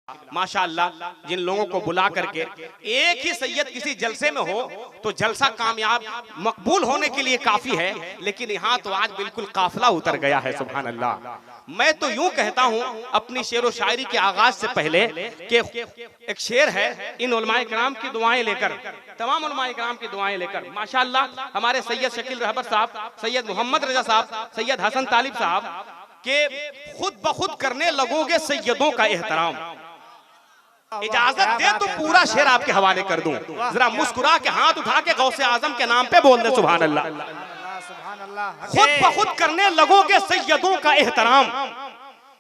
माशाअल्लाह जिन लोगों को बुला करके एक ही सैयद किसी जलसे में हो तो जलसा कामयाब मकबूल होने के लिए काफी है, लेकिन यहाँ तो आज बिल्कुल काफिला उतर गया है। सुभान अल्लाह। मैं तो यूं कहता हूँ अपनी शेर व शायरी के आगाज से पहले कि एक शेर है, इन उलमाए किराम की दुआएं लेकर, तमाम उलमाए किराम की दुआएं लेकर माशाअल्लाह हमारे सैयद शकील रहबर साहब, सैयद मोहम्मद रजा साहब, सैयद हसन तालिब साहब के खुद ब खुद करने लगोगे सैयदों का एहतराम। इजाजत दे तो पूरा शेर आपके हवाले कर दूं, जरा मुस्कुरा के हाथ उठा के गौसे आजम के नाम पे बोल दे सुभान अल्लाह। खुद ब खुद करने लगोगे सैयदों का एहतराम,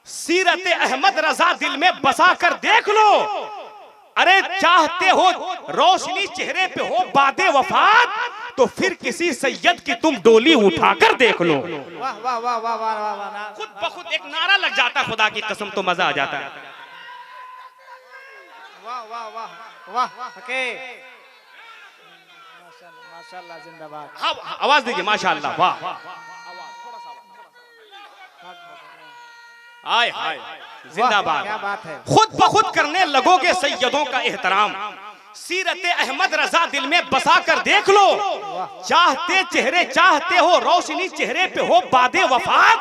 सीरत अहमद रजा दिल में बसा कर देख लो। अरे चाहते हो रोशनी चेहरे पे हो बादे वफात, तो फिर किसी सैयद की तुम डोली उठाकर देख लो। वाह वाह वाह वाह वाह वाह। खुद ब खुद एक नारा लग जाता है, खुदा की कसम तो मजा आ जाता है। वाह वाह वाह वाह ओके, माशाअल्लाह जिंदाबाद। हाँ आवाज दीजिए माशाअल्लाह। वाह आय हाय जिंदाबाद। क्या बात है। खुद ब खुद करने लगोगे सैयदों का एहतराम, सीरत अहमद रजा दिल में बसा कर देख लो। चाहते हो रोशनी चेहरे पे हो बादे वफात,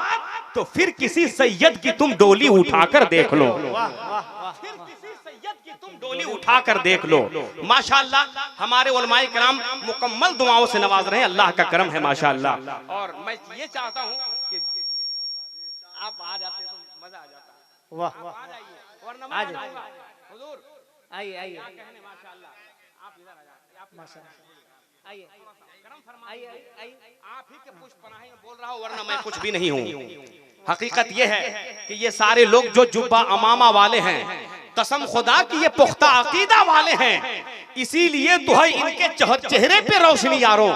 तो फिर किसी सैयद की तुम डोली उठाकर देख लो। फिर किसी सैयद की तुम डोली उठाकर देख लो। माशाअल्लाह हमारे उलमाए किराम मुकम्मल दुआओं से नवाज रहे हैं, अल्लाह का करम है माशाअल्लाह। और मैं ये चाहता हूँ कि आप आ जाते तो मजा आ जाता। वाह आ जाइए, वरना मैं आ जाइए। आऊंगा। हुजूर आइए आइए कहने माशाअल्लाह। आप इधर आ जाइए, आप माशाअल्लाह आइए करम आइए फरमाइए। आइए। आप ही के पुष्प पनाहे में बोल रहा हूँ, वरना मैं कुछ भी नहीं हूँ। हकीकत ये है कि ये सारे लोग जो जुब्बा अमामा वाले हैं, कसम खुदा की ये पुख्ता अकीदा वाले हैं, इसीलिए तो है इनके चेहरे पे रोशनी यारो।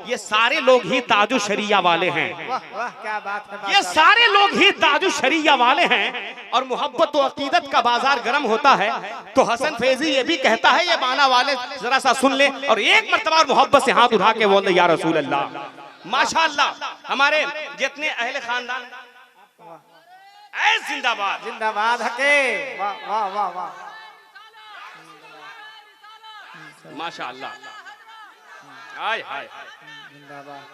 ये सारे लोग ही ताजु शरिया वाले हैं। वाह वाह क्या बात है। ये सारे लोग ही ताजु शरिया वाले हैं। और मोहब्बत और अकीदत का बाजार गर्म होता है तो हसन फैजी ये भी कहता है, ये माना वाले जरा सा सुन ले और एक मर्तबा मोहब्बत से हाथ उठा के बोल दे या रसूल अल्लाह। माशाअल्लाह हमारे जितने अहले खानदान ऐ जिंदाबाद जिंदाबाद हके। वाह वाह वाह वाह माशाअल्लाह। हाय हाय जिंदाबाद।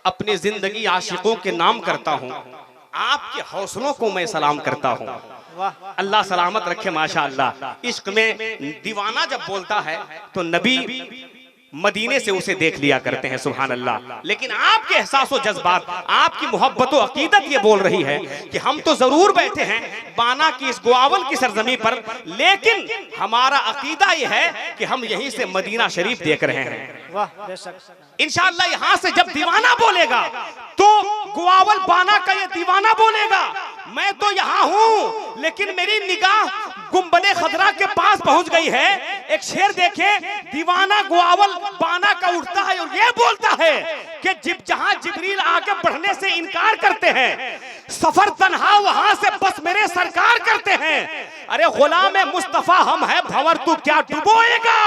अपनी जिंदगी आशिकों के नाम करता हूँ, आपके हौसलों को मैं सलाम करता हूँ। वाह अल्लाह सलामत रखे माशाअल्लाह। इश्क में दीवाना जब बोलता है तो नबी मदीने से उसे देख लिया करते हैं सुभान अल्लाह। लेकिन आपके एहसास व जज्बात, आपकी मोहब्बत व अकीदत ये बोल रही है कि हम तो जरूर बैठे हैं बाना की इस गोआवल की सरजमी पर, लेकिन हमारा अकीदा ये है कि हम यहीं से मदीना शरीफ देख रहे हैं। वाह बेशक। इंशाअल्लाह यहाँ से जब दीवाना बोलेगा तो गोआवल बाना का ये दीवाना बोलेगा, मैं तो यहाँ हूँ लेकिन मेरी निगाह गुंबदे खदरा के पास पहुंच गई है। एक शेर देखे, दीवाना गोआवल बाना का उठता है और ये बोलता है कि जहां जिब्रील आगे बढ़ने से इनकार करते हैं, सफर तन्हा वहां से बस मेरे सरकार करते हैं। अरे गुलाम मुस्तफा हम है भंवर तू क्या डुबोएगा,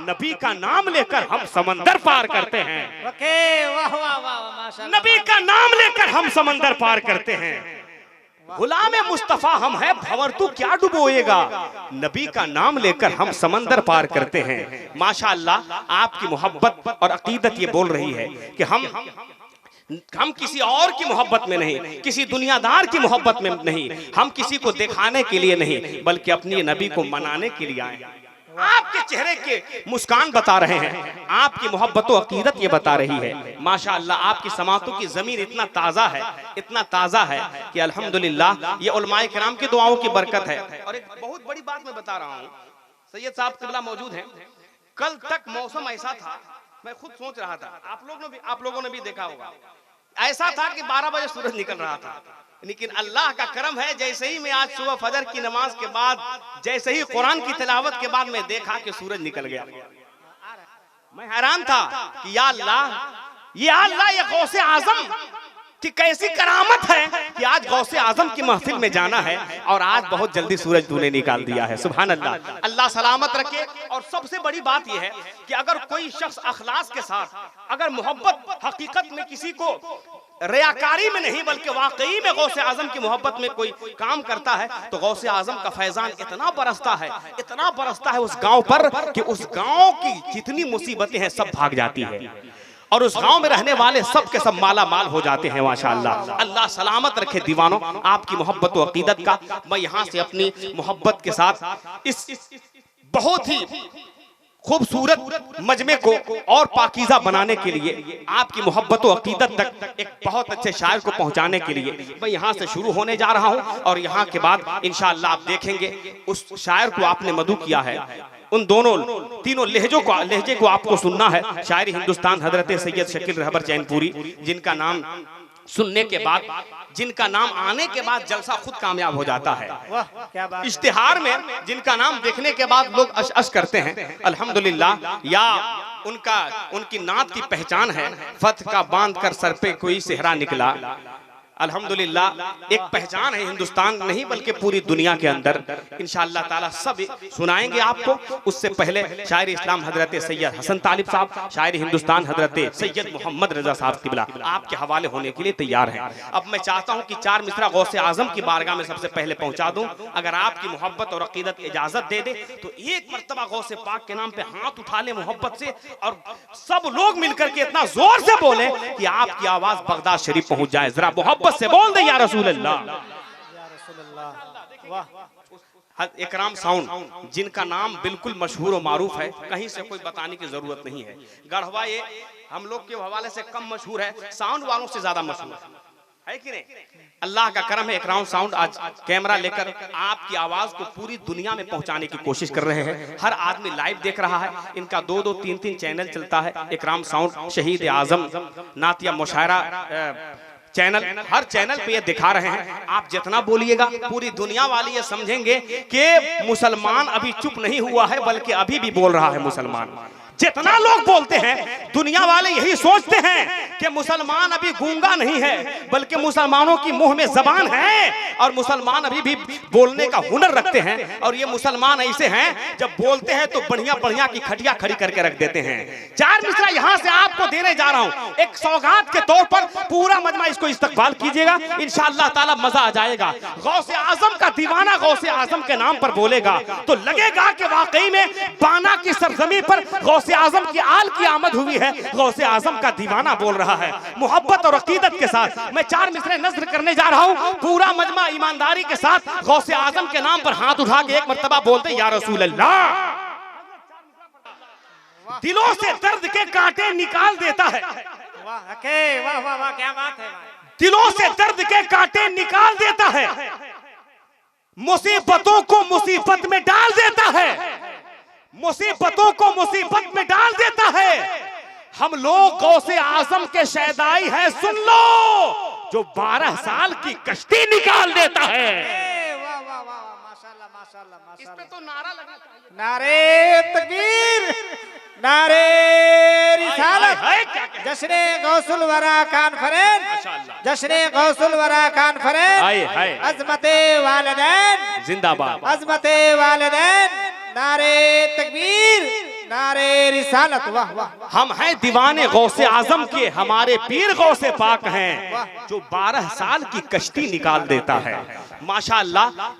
नबी का नाम लेकर हम समंदर पार करते हैं। ओके वाह वाह वाह माशाअल्लाह। नबी का नाम लेकर हम समंदर पार करते हैं। गुलाम मुस्तफा हम है भंवर तू क्या डुबोएगा, नबी का नाम लेकर हम समंदर पार करते हैं। माशाअल्लाह आपकी मोहब्बत और अकीदत ये बोल रही है कि हम किसी और की मोहब्बत में नहीं, किसी दुनियादार की मोहब्बत में नहीं, हम किसी को दिखाने के लिए नहीं बल्कि अपनी नबी को मनाने के लिए आए। आपके चेहरे के मुस्कान बता रहे हैं, आपकी मोहब्बत और अकीदत ये बता रही है। माशाअल्लाह आपकी समातों की जमीन इतना ताज़ा है कि अल्हम्दुलिल्लाह ये उलमाए किराम की दुआओं की बरकत है। और एक बहुत बड़ी बात मैं बता रहा हूँ, सैयद साहब क़िबला मौजूद हैं। कल तक मौसम ऐसा था, मैं खुद सोच रहा था, आप लोगों ने भी देखा होगा, ऐसा था कि 12 बजे सूरज निकल रहा था, लेकिन अल्लाह का करम है जैसे ही मैं आज सुबह फजर की नमाज के बाद, जैसे ही कुरान की तिलावत के बाद मैं देखा कि सूरज निकल गया। मैं हैरान था कि या अल्लाह ये गौसे आजम कि कैसी करामत है कि आज गौसे आजम की महफिल में जाना है और आज बहुत जल्दी सूरज तूने निकाल दिया है। सुभान अल्लाह, अल्लाह सलामत रखे। और सबसे बड़ी बात यह है कि अगर कोई शख्स अखलास के साथ, अगर मोहब्बत हकीकत में किसी को रियाकारी में नहीं बल्कि वाकई में गौसे आजम की मोहब्बत में कोई काम करता है तो गौसे आजम का फैजान इतना बरसता है उस गांव पर कि उस गांव की जितनी मुसीबतें हैं सब भाग जाती है और उस गांव में रहने वाले सब के सब माला माल हो जाते हैं। माशाअल्लाह, अल्लाह सलामत रखे दीवानों आपकी मोहब्बत व अकीदत का। मैं यहाँ से अपनी मोहब्बत के साथ इस बहुत ही खूबसूरत मजमे को और पाकीज़ा बनाने के लिए आपकी मोहब्बत व अकीदत तक एक बहुत अच्छे शायर को पहुंचाने के लिए मैं यहाँ से शुरू होने जा रहा हूँ और यहाँ के बाद इंशाअल्लाह आप देखेंगे उस शायर को आपने मधु किया है। उन दोनों तीनों लहजे को आपको सुनना है। शायरी हिंदुस्तान हजरत सैयद शकील रहबर चैनपुरी, जिनका नाम सुनने के बाद, जिनका नाम आने के बाद जलसा खुद कामयाब हो जाता है। वाह क्या बात। इश्तिहार में जिनका नाम देखने के बाद लोग अश अश करते हैं अल्हम्दुलिल्लाह, या उनकी नात की पहचान है फतह का बांध कर सर पे कोई सेहरा निकला। अल्हम्दुलिल्लाह एक पहचान है हिंदुस्तान नहीं बल्कि पूरी दुनिया के अंदर। इंशाअल्लाह ताला सब सुनाएंगे आपको। उससे पहले शायर इस्लाम हजरत सैयद हसन तालिब साहब, शायर हिंदुस्तान हजरत सैयद मोहम्मद रजा साहब किबला आपके हवाले होने के लिए तैयार हैं। अब मैं चाहता हूं कि 4 मिसरा गौसे आजम की बारगाह में सबसे पहले पहुंचा दूं। अगर आपकी मोहब्बत और अकीदत इजाजत दे दे तो एक मर्तबा गौसे पाक के नाम पे हाथ उठा ले मोहब्बत से और सब लोग मिलकर के इतना जोर से बोले कि आपकी आवाज बगदाद शरीफ पहुंच जाए। जरा मोहब्बत से बोल दे या रसूल अल्लाह। इकराम साउंड, जिनका नाम बिल्कुल मशहूर और मारूफ है, कहीं से कोई बताने की जरूरत नहीं है। गढ़वा ये हम लोग के हवाले से कम मशहूर है, साउंड वालों से ज्यादा मशहूर है कि नहीं? अल्लाह का करम है, इकराम साउंड आज कैमरा लेकर आपकी आवाज को पूरी दुनिया में पहुंचाने की कोशिश कर रहे हैं। हर आदमी लाइव देख रहा है। इनका 2-2, 3-3 चैनल चलता है। इकराम साउंड, शहीद आजम, नातिया मुशायरा चैनल, हर चैनल पे ये दिखा रहे हैं। आप जितना बोलिएगा पूरी दुनिया वाले ये समझेंगे कि मुसलमान अभी चुप नहीं हुआ है बल्कि अभी भी बोल रहा है मुसलमान। जितना लोग बोलते हैं दुनिया वाले यही सोचते हैं कि मुसलमान अभी गूंगा नहीं है बल्कि मुसलमानों की मुंह में जबान है और मुसलमान अभी भी बोलने का हुनर रखते हैं। और ये मुसलमान ऐसे हैं जब बोलते हैं तो बढ़िया बढ़िया की खटिया खड़ी करके रख देते हैं। 4 मिसरा यहाँ से आपको देने जा रहा हूँ एक सौगात के तौर पर। पूरा मजमा इसको इस्तकबाल कीजिएगा, इंशाअल्लाह ताला मजा आ जाएगा। गौसे आजम का दीवाना गौसे आजम के नाम पर बोलेगा तो लगेगा कि वाकई में बाना की सरजमी पर गौसे आजम की आल की आमद हुई है। गौसे आजम का दीवाना बोल रहा है मोहब्बत और अकीदत के साथ। मैं 4 मिसरे नज़्र करने जा रहा हूं। पूरा मजमा ईमानदारी के साथ गौसे आजम के नाम पर हाथ उठा के एक मर्तबा बोलते या रसूल अल्लाह। दिलों से दर्द के कांटे निकाल देता है। वाह वाह वाह वाह क्या बात है। दिलों से दर्द के कांटे निकाल देता है, मुसीबतों को मुसीबत में डाल देता है, मुसीबतों को मुसीबत में डाल देता है। हम लोग गौसे आजम के शहदाई है, सुन लो, जो 12 साल की कश्ती निकाल देता है। वाह वाह वाह माशाल्लाह माशाल्लाह माशाल्लाह। इस पे तो नारा लगना चाहिए। नारे तकबीर, नारे रिसालत, जश्ने गौसुल वरा कॉन्फ्रेंस, जश्ने गौसुल वरा कॉन्फ्रेंस, अजमते वालिदैन जिंदाबाद, अजमते वालिदैन, नारे तकबीर, नारे रिसालत। वाह वाह। हम हैं दीवाने गौसे आजम के, हमारे पीर गौसे पाक हैं जो 12 साल की कश्ती निकाल देता है। माशाअल्लाह।